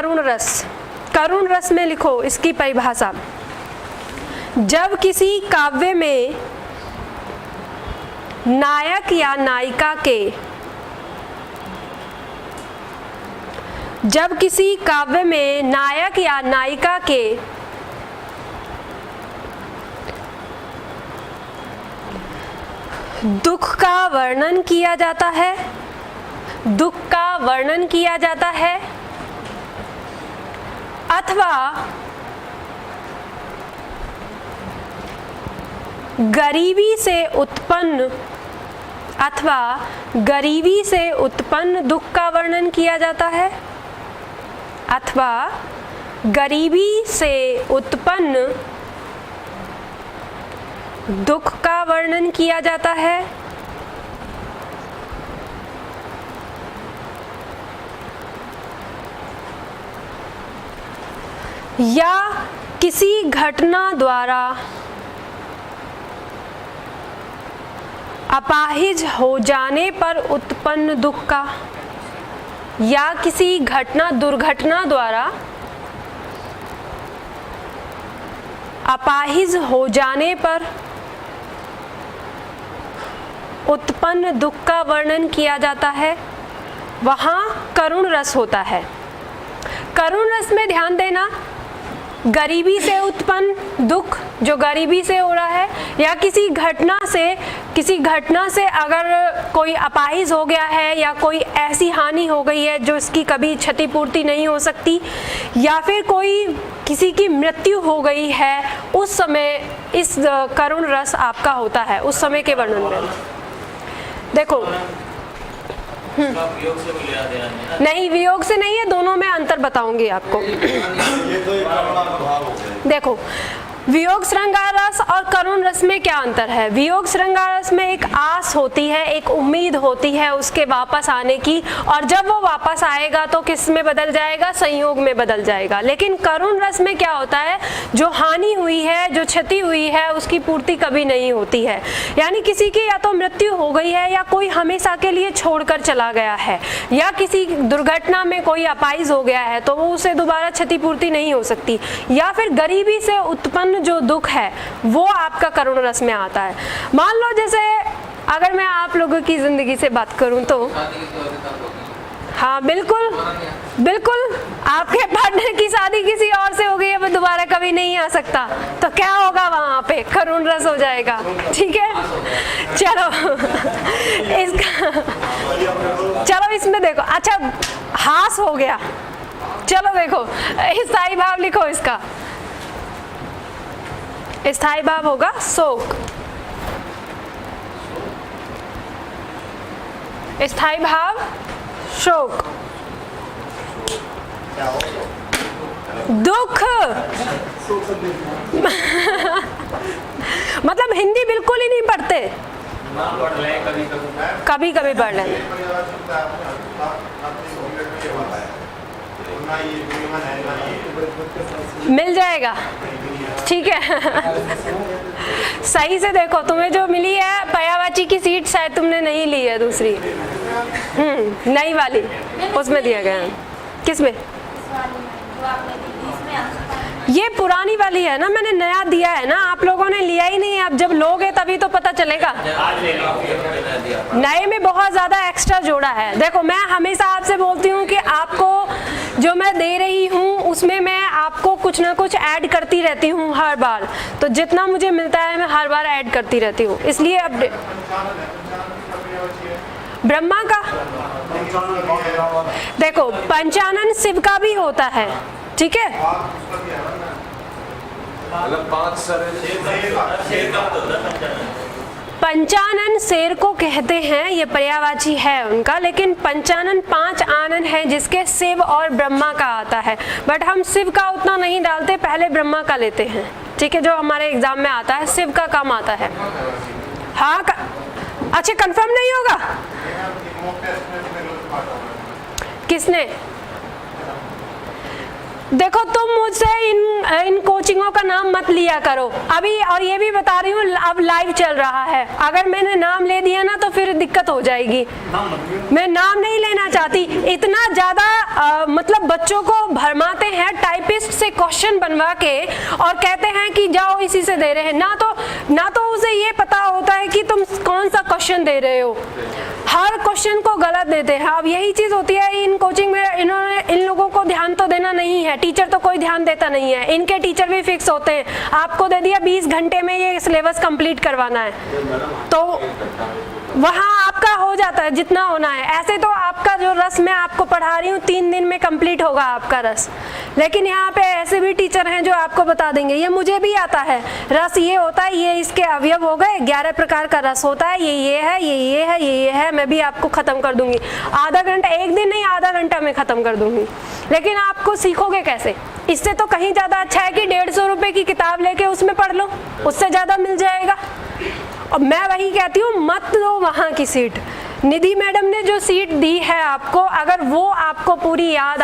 करुण रस। करुण रस में लिखो इसकी परिभाषा। जब किसी काव्य में नायक या नायिका के जब किसी काव्य में नायक या नायिका के दुख का वर्णन किया जाता है, दुख का वर्णन किया जाता है, अथवा गरीबी से उत्पन्न दुख का वर्णन किया जाता है, अथवा गरीबी से उत्पन्न दुख का वर्णन किया जाता है, या किसी घटना द्वारा अपाहिज हो जाने पर उत्पन्न दुख का, या किसी दुर्घटना द्वारा अपाहिज हो जाने पर उत्पन्न दुख का वर्णन किया जाता है, वहाँ करुण रस होता है। करुण रस में ध्यान देना, गरीबी से उत्पन्न दुख जो गरीबी से हो रहा है, या किसी घटना से अगर कोई अपाहिज हो गया है या कोई ऐसी हानि हो गई है जो इसकी कभी क्षतिपूर्ति नहीं हो सकती, या फिर किसी की मृत्यु हो गई है, उस समय इस करुण रस आपका होता है, उस समय के वर्णन में। देखो वियोग से मिला देना नहीं, वियोग से नहीं है, दोनों में अंतर बताऊंगी आपको। देखो वियोग श्रृंगार रस और करुण रस में क्या अंतर है। वियोग श्रृंगार रस में एक आस होती है, एक उम्मीद होती है उसके वापस आने की, और जब वो वापस आएगा तो किस में बदल जाएगा, संयोग में बदल जाएगा। लेकिन करुण रस में क्या होता है, जो हानि हुई है, जो क्षति हुई है, उसकी पूर्ति कभी नहीं होती है। यानी किसी की या तो मृत्यु हो गई है, या कोई हमेशा के लिए छोड़कर चला गया है, या किसी दुर्घटना में कोई अपाहिज हो गया है तो वो उसे दोबारा क्षतिपूर्ति नहीं हो सकती, या फिर गरीबी से उत्पन्न जो दुख है वो आपका करुण रस में आता है। मान लो जैसे अगर मैं आप लोगों की जिंदगी से बात करूं तो हाँ बिल्कुल बिल्कुल, आपके पार्टनर की शादी किसी और से हो गई है, वो दोबारा कभी नहीं आ सकता, तो क्या होगा, वहां पे करुण रस हो जाएगा। ठीक है, चलो इसमें देखो, अच्छा हास हो गया, चलो देखो स्थायी भाव लिखो, इसका स्थायी भाव होगा शोक, स्थायी भाव शोक, दुख मतलब हिंदी बिल्कुल ही नहीं पढ़ते, कभी कभी पढ़ लें, मिल जाएगा। ठीक है सही से देखो, तुम्हें जो मिली है पर्यायवाची की सीट शायद तुमने नहीं ली है, दूसरी नई वाली उसमें दिया गया है। किसमें? ये पुरानी वाली है ना, मैंने नया दिया है ना, आप लोगों ने लिया ही नहीं है। अब जब लोगे तभी तो पता चलेगा। नए में बहुत ज्यादा एक्स्ट्रा जोड़ा है। देखो मैं हमेशा आपसे बोलती हूँ कि आपको जो मैं दे रही हूँ उसमें मैं आपको कुछ ना कुछ ऐड करती रहती हूँ हर बार, तो जितना मुझे मिलता है मैं हर बार ऐड करती रहती हूँ। इसलिए अब ब्रह्मा का देखो, पंचानन शिव का भी होता है, ठीक है। पंचानन शेर को कहते हैं, ये पर्यायवाची है उनका, लेकिन पंचानन 5 आनन है जिसके शिव और ब्रह्मा का आता है, बट हम शिव का उतना नहीं डालते, पहले ब्रह्मा का लेते हैं, ठीक है, जो हमारे एग्जाम में आता है। शिव का कम आता है। हाँ अच्छा, कंफर्म नहीं होगा? किसने? देखो तुम मुझसे इन कोचिंगों का नाम मत लिया करो अभी, और ये भी बता रही हूँ अब लाइव चल रहा है, अगर मैंने नाम ले दिया ना तो फिर दिक्कत हो जाएगी। मैं नाम नहीं लेना चाहती। इतना ज्यादा मतलब बच्चों को भरमाते हैं टाइपिस्ट से क्वेश्चन बनवा के और कहते हैं कि जाओ इसी से दे रहे हैं, ना तो उसे ये पता होता है कि तुम कौन सा क्वेश्चन दे रहे हो, हर क्वेश्चन को गलत देते हैं। अब यही चीज होती है इन कोचिंग में, इन लोगों को ध्यान तो देना नहीं है, टीचर तो कोई ध्यान देता नहीं है, इनके टीचर भी फिक्स होते हैं, आपको दे दिया 20 घंटे में ये सिलेबस कंप्लीट करवाना है, तो वहाँ आपका हो जाता है जितना होना है। ऐसे तो आपका जो रस मैं आपको पढ़ा रही हूँ 3 दिन में कंप्लीट होगा आपका रस, लेकिन यहाँ पे ऐसे भी टीचर हैं जो आपको बता देंगे, ये मुझे भी आता है, रस ये होता है, ये इसके अवयव हो गए, 11 प्रकार का रस होता है, ये है, ये है, ये है, मैं भी आपको खत्म कर दूंगी आधा घंटा, एक दिन नहीं आधा घंटा में खत्म कर दूंगी। लेकिन आपको सीखोगे कैसे? इससे तो कहीं ज्यादा अच्छा है कि 150 रुपए की किताब लेके उसमें पढ़ लो, उससे ज्यादा मिल जाएगा। और मैं वही कहती हूँ मत दो वहाँ की सीट। निधि मैडम ने जो सीट दी है आपको, अगर वो आपको पूरी याद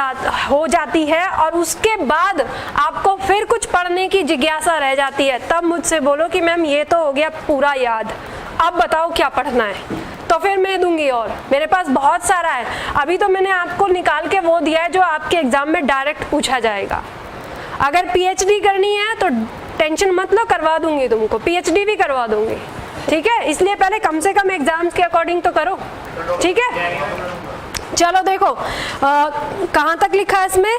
हो जाती है और उसके बाद आपको फिर कुछ पढ़ने की जिज्ञासा रह जाती है, तब मुझसे बोलो कि मैम ये तो हो गया पूरा याद, अब बताओ क्या पढ़ना है, तो फिर मैं दूंगी। और मेरे पास बहुत सारा है, अभी तो मैंने आपको निकाल के वो दिया है जो आपके एग्जाम में डायरेक्ट पूछा जाएगा। अगर पीएचडी करनी है तो टेंशन मत लो, करवा दूंगी तुमको, पीएचडी भी करवा दूंगी, ठीक है। इसलिए पहले कम से कम एग्जाम्स के अकॉर्डिंग तो करो, ठीक है। चलो देखो कहाँ तक लिखा है इसमें,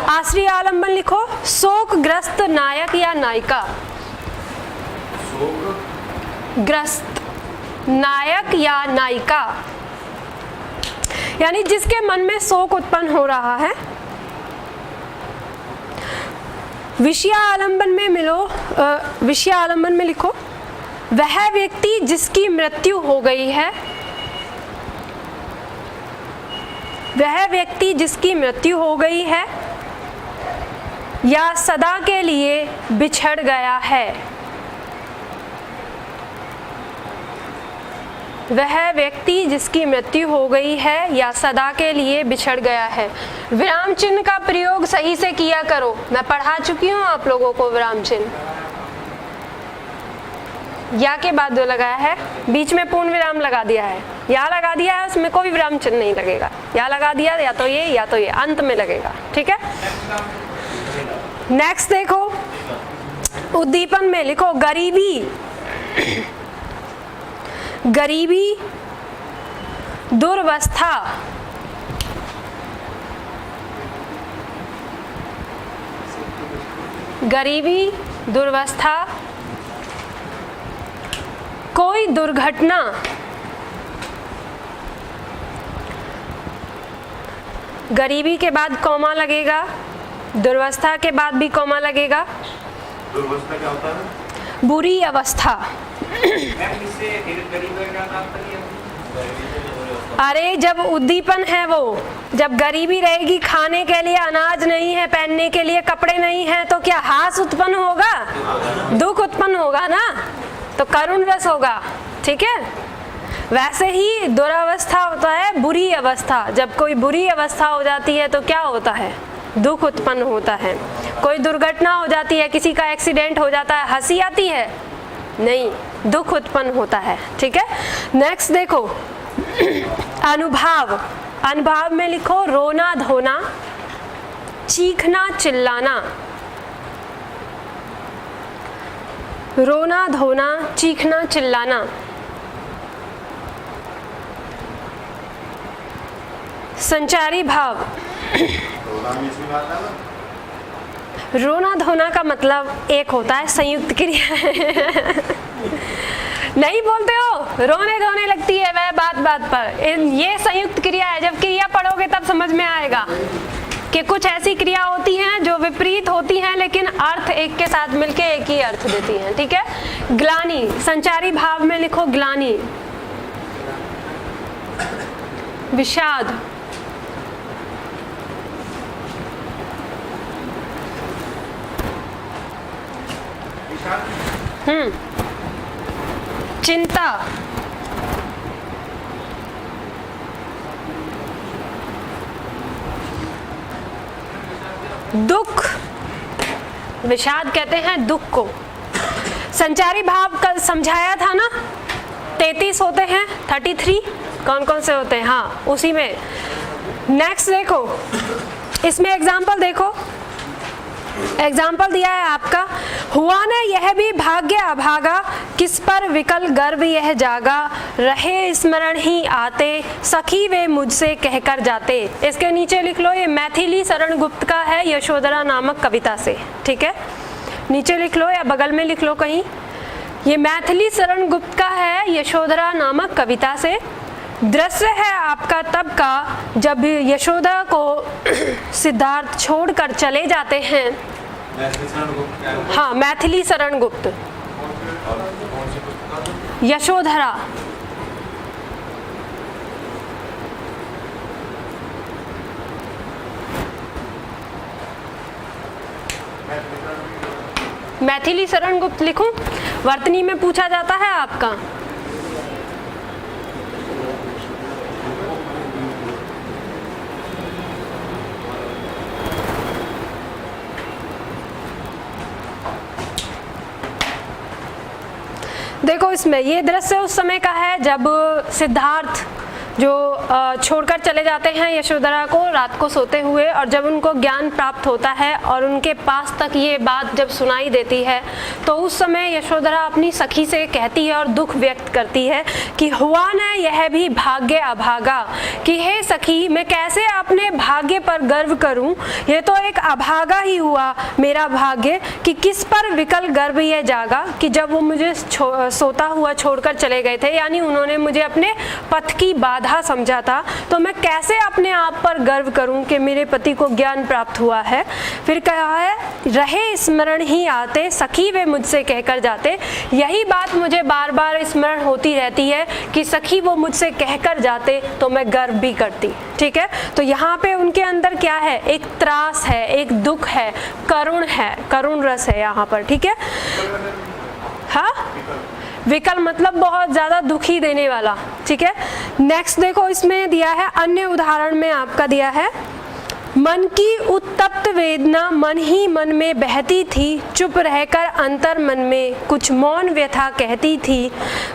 आश्रय आलम्बन लिखो, शोकग्रस्त नायक या नायिका, ग्रस्त नायक या नायिका, यानी जिसके मन में शोक उत्पन्न हो रहा है। विषय आलम्बन में विषय आलम्बन में लिखो, वह व्यक्ति जिसकी मृत्यु हो गई है, वह व्यक्ति जिसकी मृत्यु हो गई है या सदा के लिए बिछड़ गया है, वह व्यक्ति जिसकी मृत्यु हो गई है या सदा के लिए बिछड़ गया है। विराम चिन्ह का प्रयोग सही से किया करो, मैं पढ़ा चुकी हूँ आप लोगों को विराम चिन्ह। या के बाद जो लगाया है बीच में पूर्ण विराम लगा दिया है, या लगा दिया है, उसमें कोई विराम चिन्ह नहीं लगेगा, या लगा दिया या तो ये अंत में लगेगा, ठीक है। नेक्स्ट देखो, उद्दीपन में लिखो गरीबी, गरीबी, दुर्वस्था, गरीबी, दुर्वस्था, कोई दुर्घटना, गरीबी के बाद कॉमा लगेगा, दुर्वस्था के बाद भी कॉमा लगेगा। दुर्वस्था क्या होता है? बुरी अवस्था। अरे जब उद्दीपन है वो, जब गरीबी रहेगी, खाने के लिए अनाज नहीं है, पहनने के लिए कपड़े नहीं है, तो क्या हास उत्पन्न होगा, दुख उत्पन्न होगा ना, तो करुण रस होगा, ठीक है। वैसे ही दुरावस्था होता है बुरी अवस्था, जब कोई बुरी अवस्था हो जाती है तो क्या होता है, दुख उत्पन्न होता है। कोई दुर्घटना हो जाती है, किसी का एक्सीडेंट हो जाता है, हंसी आती है नहीं, दुख उत्पन्न होता है, ठीक है। नेक्स्ट देखो अनुभाव, अनुभाव में लिखो रोना धोना, चीखना चिल्लाना, रोना धोना, चीखना चिल्लाना। संचारी भाव, रोना धोना का मतलब एक होता है संयुक्त क्रिया नहीं बोलते हो, रोने धोने लगती है वह बात बात पर, ये संयुक्त क्रिया है। जब क्रिया पढ़ोगे तब समझ में आएगा कि कुछ ऐसी क्रिया होती हैं जो विपरीत होती हैं लेकिन अर्थ एक के साथ मिलके एक ही अर्थ देती हैं, ठीक है। ग्लानि, संचारी भाव में लिखो ग्लानि, विषाद, चिंता, दुख, विषाद कहते हैं दुख को। संचारी भाव कल समझाया था ना, 33 होते हैं, 33 कौन कौन से होते हैं, हाँ उसी में। नेक्स्ट देखो, इसमें एग्जाम्पल देखो, एग्जाम्पल दिया है आपका, हुआ न यह भी भाग्य अभागा, किस पर विकल गर्व यह जागा, रहे स्मरण ही आते, सखी वे मुझसे कहकर जाते। इसके नीचे लिख लो, ये मैथिली शरण गुप्त का है, यशोधरा नामक कविता से, ठीक है, नीचे लिख लो या बगल में लिख लो कहीं। ये मैथिली शरण गुप्त का है, यशोधरा नामक कविता से। दृश्य है आपका तब का जब यशोदा को सिद्धार्थ छोड़कर चले जाते हैं। हाँ, मैथिली शरण गुप्त, यशोधरा। मैथिली शरण गुप्त लिखूं, वर्तनी में पूछा जाता है आपका। देखो इसमें ये दृश्य उस समय का है जब सिद्धार्थ जो छोड़कर चले जाते हैं यशोधरा को रात को सोते हुए, और जब उनको ज्ञान प्राप्त होता है और उनके पास तक ये बात जब सुनाई देती है तो उस समय यशोधरा अपनी सखी से कहती है और दुख व्यक्त करती है कि हुआ न यह भी भाग्य अभागा, कि हे सखी मैं कैसे अपने भाग्य पर गर्व करूं, ये तो एक अभागा ही हुआ मेरा भाग्य, कि किस पर विकल गर्व यह जागा, कि जब वो मुझे सोता हुआ छोड़कर चले गए थे, यानी उन्होंने मुझे अपने पथ की बाधा समझा था, तो मैं कैसे अपने आप पर गर्व करूं कि मेरे पति को ज्ञान प्राप्त हुआ है। फिर कहा है, रहे स्मरण ही आते, सखी वे मुझसे कहकर जाते। यही बात मुझे बार बार स्मरण होती रहती है कि सखी वो मुझसे कहकर जाते तो मैं गर्व भी करती, ठीक है। तो यहाँ पे उनके अंदर क्या है, एक त्रास है, एक दुख है, करुण है, करुण रस है यहाँ पर, ठीक है। हाँ, विकल मतलब बहुत ज्यादा दुखी देने वाला, ठीक है। नेक्स्ट देखो, इसमें दिया है, अन्य उदाहरण में आपका दिया है, मन की उत्तप्त वेदना मन ही मन में बहती थी, चुप रहकर अंतर मन में कुछ मौन व्यथा कहती थी,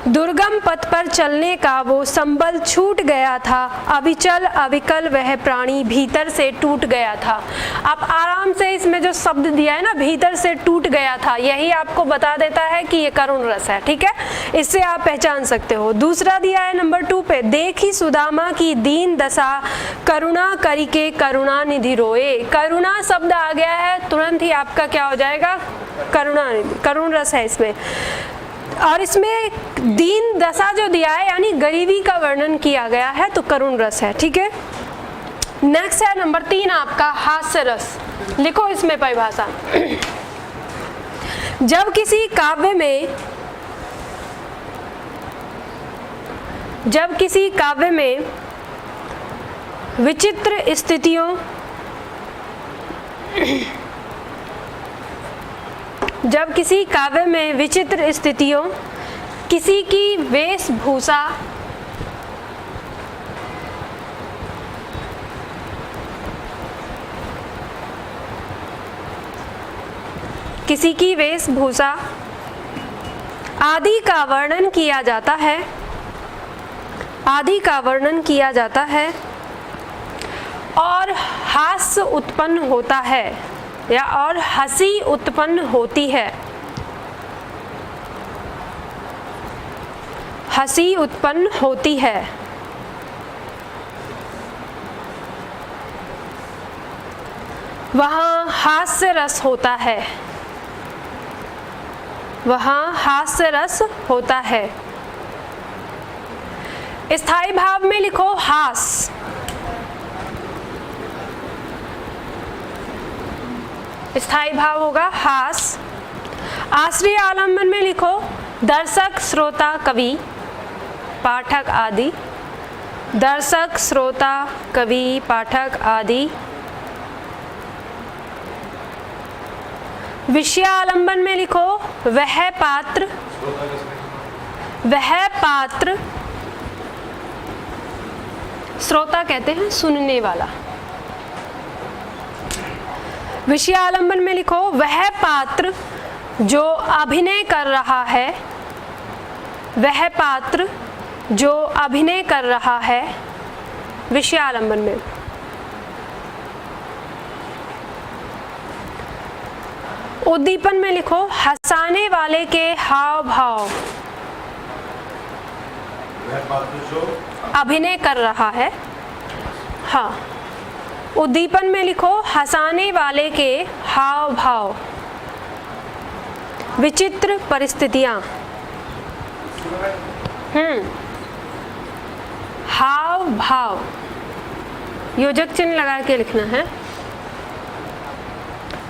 दुर्गम पथ पर चलने का वो संबल छूट गया था, अविचल अविकल वह प्राणी भीतर से टूट गया था। आप आराम से इसमें जो शब्द दिया है ना, भीतर से टूट गया था, यही आपको बता देता है कि ये करुण रस है, ठीक है, इससे आप पहचान सकते हो। दूसरा दिया है नंबर 2 पे, देखी सुदामा की दीन दशा, करुणा करी के करुणा निधि रोए। करुणा शब्द आ गया है, तुरंत ही आपका क्या हो जाएगा, करुणा, करुण रस है इसमें। और इसमें दीन दशा जो दिया है यानी गरीबी का वर्णन किया गया है, तो करुण रस है, ठीक है। नेक्स्ट है नंबर 3 आपका हास्य रस। लिखो इसमें परिभाषा, जब किसी काव्य में विचित्र स्थितियों, जब किसी काव्य में विचित्र स्थितियों, किसी की वेशभूषा, किसी की वेशभूषा आदि का वर्णन किया जाता है, आदि का वर्णन किया जाता है और हास्य उत्पन्न होता है या और हंसी उत्पन्न होती है, हंसी उत्पन्न होती है, वहाँ हास्य रस होता है, वहाँ हास्य रस होता है। स्थायी भाव में लिखो हास, स्थायी भाव होगा हास। आश्रय आलंबन में लिखो दर्शक श्रोता कवि पाठक आदि, दर्शक श्रोता कवि पाठक आदि। विषय आलंबन में लिखो वह पात्र, वह पात्र, श्रोता कहते हैं सुनने वाला। विषयालंबन में लिखो वह पात्र जो अभिनय कर रहा है, वह पात्र जो अभिनय कर रहा है, विषयालंबन में। उद्दीपन में लिखो हंसाने वाले के हाव भाव, वह पात्र जो अभिनय कर रहा है। हाँ, उद्दीपन में लिखो हंसाने वाले के हाव भाव, विचित्र परिस्थितियां। हाव भाव, योजक चिन्ह लगा के लिखना है,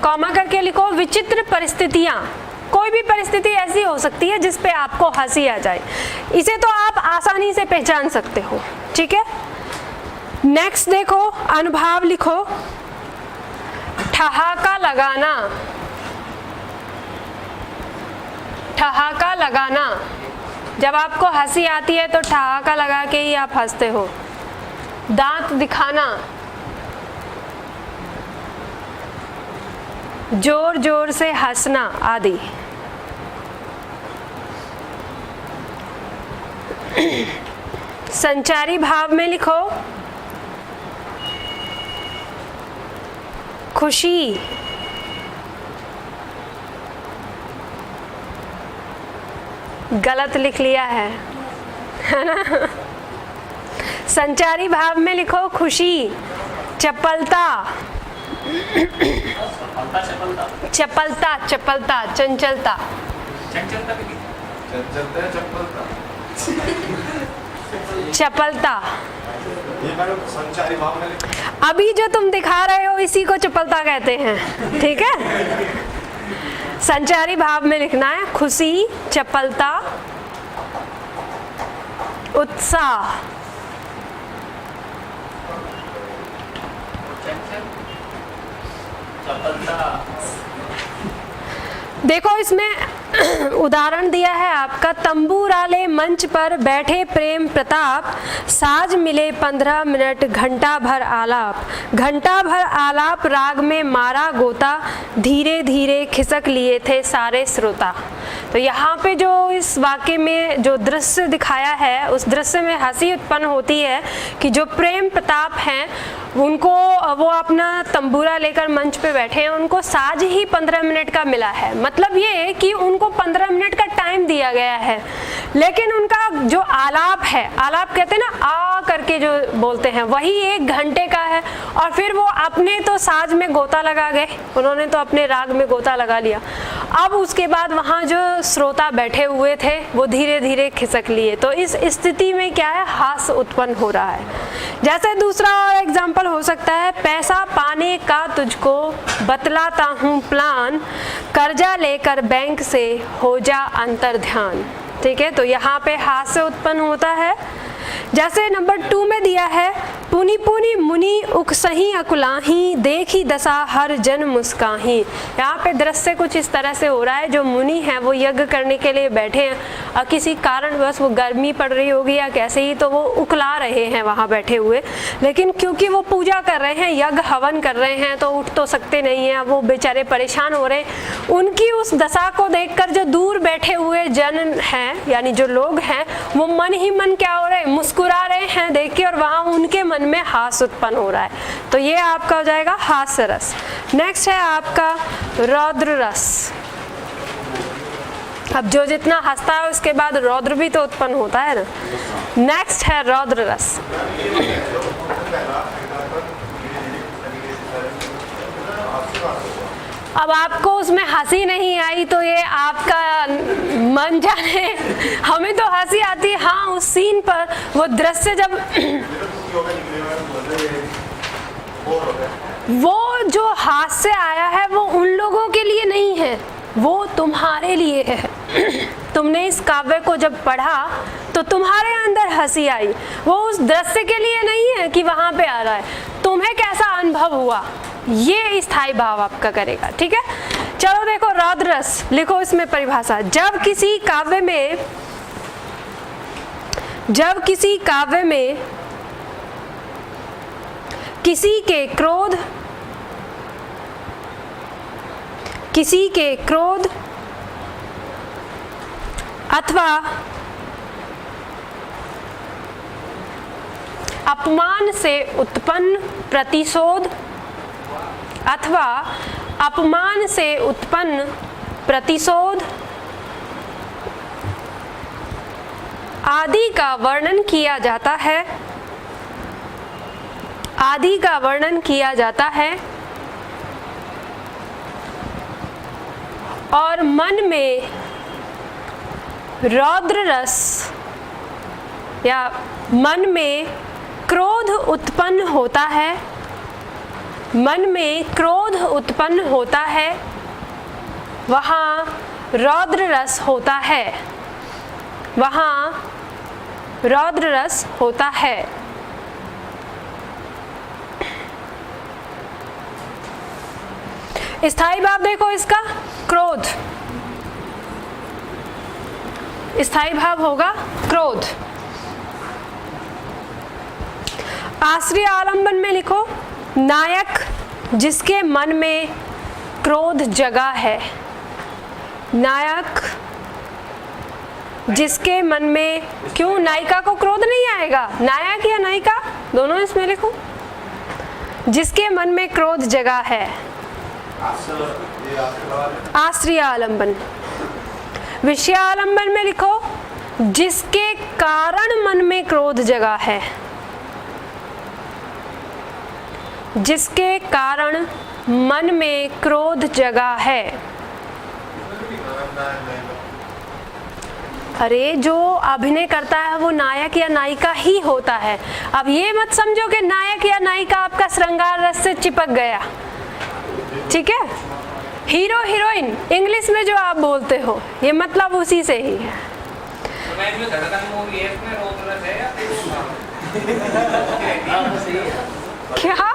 कॉमा करके लिखो विचित्र परिस्थितियां। कोई भी परिस्थिति ऐसी हो सकती है जिस पे आपको हंसी आ जाए, इसे तो आप आसानी से पहचान सकते हो, ठीक है। नेक्स्ट देखो, अनुभाव लिखो ठहाका लगाना, ठहाका लगाना। जब आपको हंसी आती है तो ठहाका लगा के ही आप हंसते हो। दांत दिखाना, जोर जोर से हंसना आदि। संचारी भाव में लिखो खुशी, गलत लिख लिया है ना। संचारी भाव में लिखो खुशी, चपलता, चपलता, चपलता, चंचलता, चपलता। ये मैडम संचारी भाव में लिखो। अभी जो तुम दिखा रहे हो इसी को चपलता कहते हैं, ठीक है। संचारी भाव में लिखना है खुशी, चपलता, उत्साह। देखो इसमें उदाहरण दिया है आपका, तंबूराले मंच पर बैठे प्रेम प्रताप, साज मिले 15 मिनट, घंटा भर आलाप, घंटा भर आलाप राग में मारा गोता, धीरे धीरे खिसक लिए थे सारे श्रोता। तो यहाँ पे जो इस वाक्य में जो दृश्य दिखाया है, उस दृश्य में हंसी उत्पन्न होती है कि जो प्रेम प्रताप हैं उनको, वो अपना तंबूरा लेकर मंच पे बैठे हैं, उनको साज ही 15 मिनट का मिला है। मतलब ये कि उनको 15 मिनट का टाइम दिया गया है, लेकिन उनका जो आलाप है, आलाप कहते हैं ना, आ करके जो बोलते हैं, वही 1 घंटे का है। और फिर वो अपने तो साज में गोता लगा गए, उन्होंने तो अपने राग में गोता लगा लिया। अब उसके बाद वहाँ जो श्रोता बैठे हुए थे वो धीरे धीरे खिसक लिए। तो इस स्थिति में क्या है, हास्य उत्पन्न हो रहा है। जैसे दूसरा और एग्जाम्पल हो सकता है, पैसा पाने का तुझको बतलाता हूँ प्लान, कर्जा लेकर बैंक से हो जा अंतर ध्यान। ठीक है, तो यहाँ पे हास्य उत्पन्न होता है। जैसे नंबर 2 में दिया है, पुनि पुनि मुनि उकसही अकुलाही, देखी दशा हर जन मुस्काही। यहाँ पे दृश्य कुछ इस तरह से हो रहा है, जो मुनि हैं वो यज्ञ करने के लिए बैठे हैं और किसी कारणवश वो गर्मी पड़ रही होगी या कैसे ही, तो वो उकला रहे हैं वहाँ बैठे हुए। लेकिन क्योंकि वो पूजा कर रहे हैं, यज्ञ हवन कर रहे हैं, तो उठ तो सकते नहीं हैं, वो बेचारे परेशान हो रहे हैं। उनकी उस दशा को देखकर जो दूर बैठे हुए जन हैं, यानी जो लोग हैं, वो मन ही मन क्या हो रहे हैं, मुस्कुरा रहे हैं देख के, और वहाँ उनके मन में हास्य उत्पन्न हो रहा है। तो ये आपका हो जाएगा हास्य रस। नेक्स्ट है आपका रौद्र रस। अब जो जितना हंसता है उसके बाद रौद्र भी तो उत्पन्न होता है ना। नेक्स्ट है रौद्र रस। अब आपको उसमें हंसी नहीं आई तो ये आपका मन जाने, हमें तो हंसी आती है। हाँ, उस सीन पर वो दृश्य जब वो जो हास्य आया है वो उन लोगों के लिए नहीं है, वो तुम्हारे लिए है। तुमने इस काव्य को जब पढ़ा तो तुम्हारे अंदर हंसी आई, वो उस दृश्य के लिए नहीं है कि वहां पे आ रहा है। तुम्हें कैसा अनुभव हुआ, ये स्थायी भाव आपका करेगा। ठीक है, चलो देखो रौद्र रस लिखो, इसमें परिभाषा। जब किसी काव्य में किसी के क्रोध किसी के क्रोध अथवा अपमान से उत्पन्न प्रतिशोध अथवा अपमान से उत्पन्न प्रतिशोध आदि का वर्णन किया जाता है, आदि का वर्णन किया जाता है और मन में रौद्र रस या मन में क्रोध उत्पन्न होता है, मन में क्रोध उत्पन्न होता है, वहाँ रौद्र रस होता है, वहाँ रौद्र रस होता है। स्थायी भाव देखो इसका क्रोध, स्थायी भाव होगा क्रोध। आश्रय आलंबन में लिखो नायक जिसके मन में क्रोध जगा है, नायक जिसके मन में, क्यों नायिका को क्रोध नहीं आएगा, नायक या नायिका दोनों इसमें लिखो, जिसके मन में क्रोध जगा है। आश्रय आलंबन। विषय आलंबन में लिखो जिसके कारण मन में क्रोध जगा है, जिसके कारण मन में क्रोध जगा है। अरे जो अभिनय करता है वो नायक या नायिका ही होता है। अब ये मत समझो कि नायक या नायिका आपका श्रृंगार रस से चिपक गया, ठीक है। हीरो हीरोइन इंग्लिश में जो आप बोलते हो ये मतलब उसी से ही है। क्या?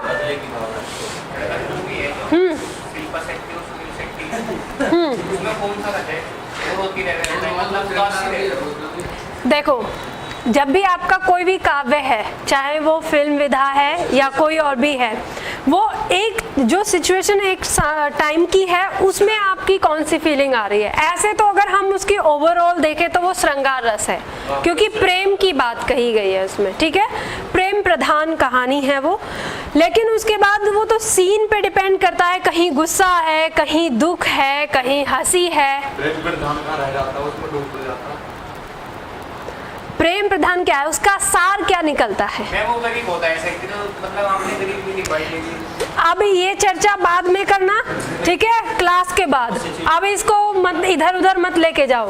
देखो जब भी आपका कोई भी काव्य है, चाहे वो फिल्म विधा है या कोई और भी है, वो एक जो सिचुएशन एक टाइम की है उसमें आपकी कौन सी फीलिंग आ रही है। ऐसे तो अगर हम उसकी ओवरऑल देखें तो वो श्रृंगार रस है, क्योंकि प्रेम की बात कही गई है उसमें, ठीक है, प्रेम प्रधान कहानी है वो। लेकिन उसके बाद वो तो सीन पे डिपेंड करता है, कहीं गुस्सा है, कहीं दुख है, कहीं हंसी है। प्रेम प्रधान का रह जाता है, उसमें डूब जाता है। प्रेम प्रधान क्या है, उसका सार क्या निकलता है। वो गरीब होता है, मतलब आपने गरीब भी दिखाई देगी। अब ये चर्चा बाद में करना, ठीक है, क्लास के बाद। अब इसको मत इधर उधर मत लेके जाओ,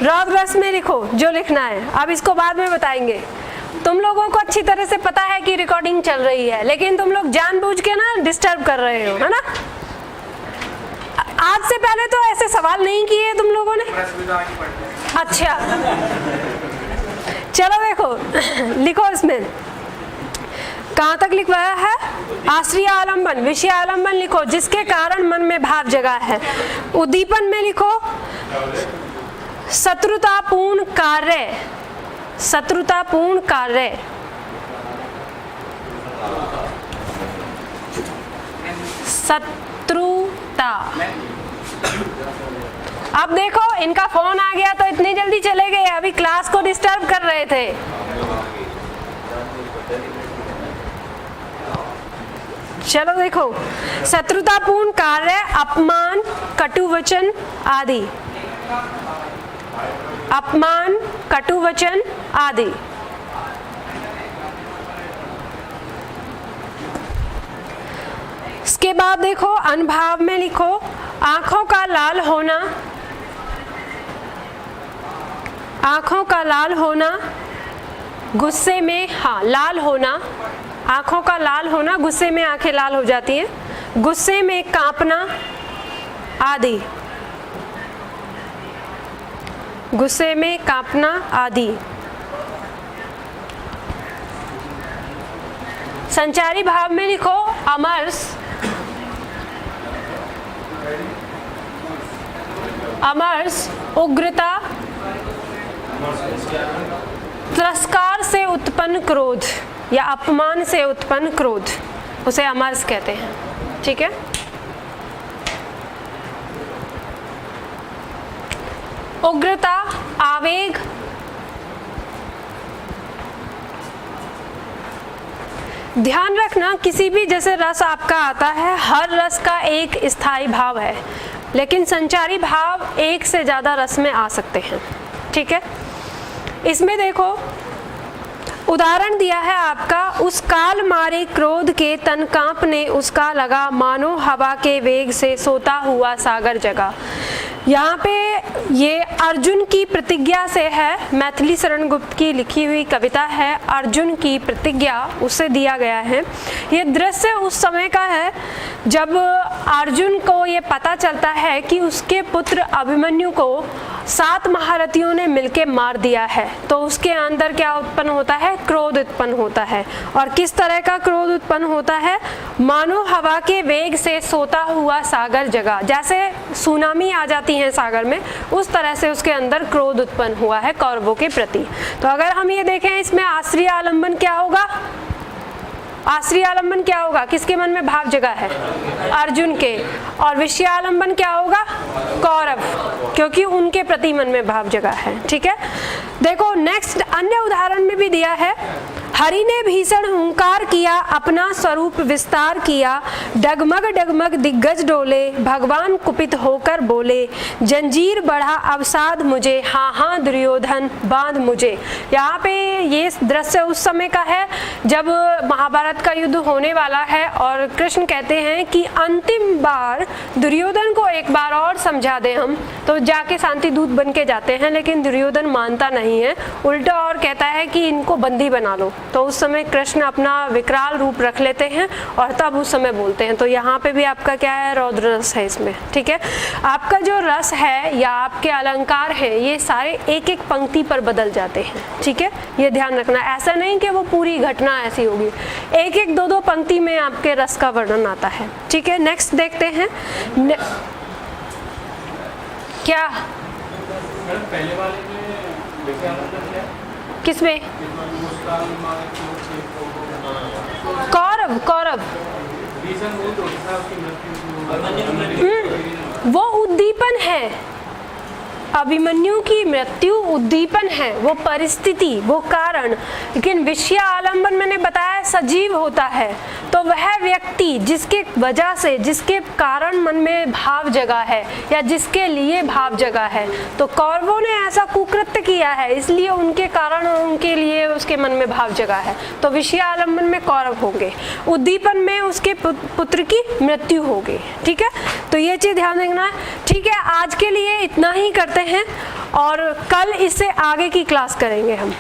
रौद्र रस में लिखो जो लिखना है। अब इसको बाद में बताएंगे। तुम लोगों को अच्छी तरह से पता है कि रिकॉर्डिंग चल रही है, लेकिन तुम लोग जानबूझ के ना डिस्टर्ब कर रहे हो, है ना। आज से पहले तो ऐसे सवाल नहीं किए तुम लोगों ने। अच्छा चलो देखो लिखो इसमें कहाँ तक लिखवाया है। आश्रय आलंबन, विषय आलंबन लिखो जिसके कारण मन में भाव जगा है। उद्दीपन में लिखो शत्रुतापूर्ण कार्य, शत्रुतापूर्ण कार्य। शत्रुता। अब देखो इनका फोन आ गया तो इतनी जल्दी चले गए, अभी क्लास को डिस्टर्ब कर रहे थे। चलो देखो शत्रुतापूर्ण कार्य, अपमान, कटुवचन आदि, अपमान, कटुवचन आदि। इसके बाद देखो अनुभाव में लिखो आंखों का लाल होना, आंखों का लाल होना, गुस्से में, हाँ लाल होना, आंखों का लाल होना, गुस्से में आंखें लाल हो जाती हैं, गुस्से में कांपना आदि, गुस्से में कांपना आदि। संचारी भाव में लिखो अमर्ष, अमर्ष, उग्रता, तिरस्कार से उत्पन्न क्रोध या अपमान से उत्पन्न क्रोध, उसे अमर्ष कहते हैं, ठीक है। उग्रता, आवेग, ध्यान रखना किसी भी जैसे रस आपका आता है, हर रस का एक स्थायी भाव है, लेकिन संचारी भाव एक से ज़्यादा रस में आ सकते हैं। ठीक है, इसमें देखो उदाहरण दिया है आपका, उस काल मारे क्रोध के तन कांपने उसका लगा, मानो हवा के वेग से सोता हुआ सागर जगा। यहाँ पे ये अर्जुन की प्रतिज्ञा से है, मैथिली शरण गुप्त की लिखी हुई कविता है, अर्जुन की प्रतिज्ञा उससे दिया गया है। ये दृश्य उस समय का है जब अर्जुन को ये पता चलता है कि उसके पुत्र अभिमन्यु को 7 महारथियों ने मिलकर मार दिया है, तो उसके अंदर क्या उत्पन्न होता है? क्रोध उत्पन्न होता है। और किस तरह का क्रोध उत्पन्न होता है? मानो हवा के वेग से सोता हुआ सागर जगा, जैसे सुनामी आ जाती है सागर में, उस तरह से उसके अंदर क्रोध उत्पन्न हुआ है कौरवों के प्रति। तो अगर हम ये देखें इसमें आश्रय आलंबन क्या होगा? आश्रय आलंबन क्या होगा? किसके मन में भाव जगा है? अर्जुन के। और विषय आलंबन क्या होगा? कौरव, क्योंकि उनके प्रति मन में भाव जगा है। ठीक है, देखो नेक्स्ट अन्य उदाहरण में भी दिया है, हरि ने भीषण हुंकार किया, अपना स्वरूप विस्तार किया, डगमग डगमग दिग्गज डोले, भगवान कुपित होकर बोले, जंजीर बढ़ा अवसाद मुझे, हाँ हाँ दुर्योधन बांध मुझे। यहाँ पे ये दृश्य उस समय का है जब महाभारत का युद्ध होने वाला है और कृष्ण कहते हैं कि अंतिम बार दुर्योधन को एक बार और समझा दें हम, तो जाके शांति दूत बन के जाते हैं, लेकिन दुर्योधन मानता नहीं है, उल्टा और कहता है कि इनको बंदी बना लो। तो उस समय कृष्ण अपना विकराल रूप रख लेते हैं और तब उस समय बोलते हैं। तो यहाँ पे भी आपका क्या है? रौद्र रस है इसमें। ठीक है, आपका जो रस है या आपके अलंकार हैं ये सारे एक एक पंक्ति पर बदल जाते हैं। ठीक है, ये ध्यान रखना, ऐसा नहीं कि वो पूरी घटना ऐसी होगी, एक एक दो दो पंक्ति में आपके रस का वर्णन आता है। ठीक है, नेक्स्ट देखते हैं क्या पहले वाले में विषय आलंबन क्या? किसमें? कौरव, कौरव वो उद्दीपन है, अभिमन्यु की मृत्यु उद्दीपन है, वो परिस्थिति, वो कारण। लेकिन विषय आलंबन मैंने बताया सजीव होता है, तो वह व्यक्ति जिसके वजह से, जिसके कारण मन में भाव जगा है या जिसके लिए भाव जगा है, तो कौरवों ने ऐसा कुकृत्य किया है इसलिए उनके कारण और उनके लिए उसके मन में भाव जगा है, तो विषय आलंबन में कौरव होंगे, उद्दीपन में उसके पुत्र की मृत्यु होगी। ठीक है, तो ये चीज ध्यान रखना है। ठीक है, आज के लिए इतना ही करते हैं और कल इससे आगे की क्लास करेंगे हम।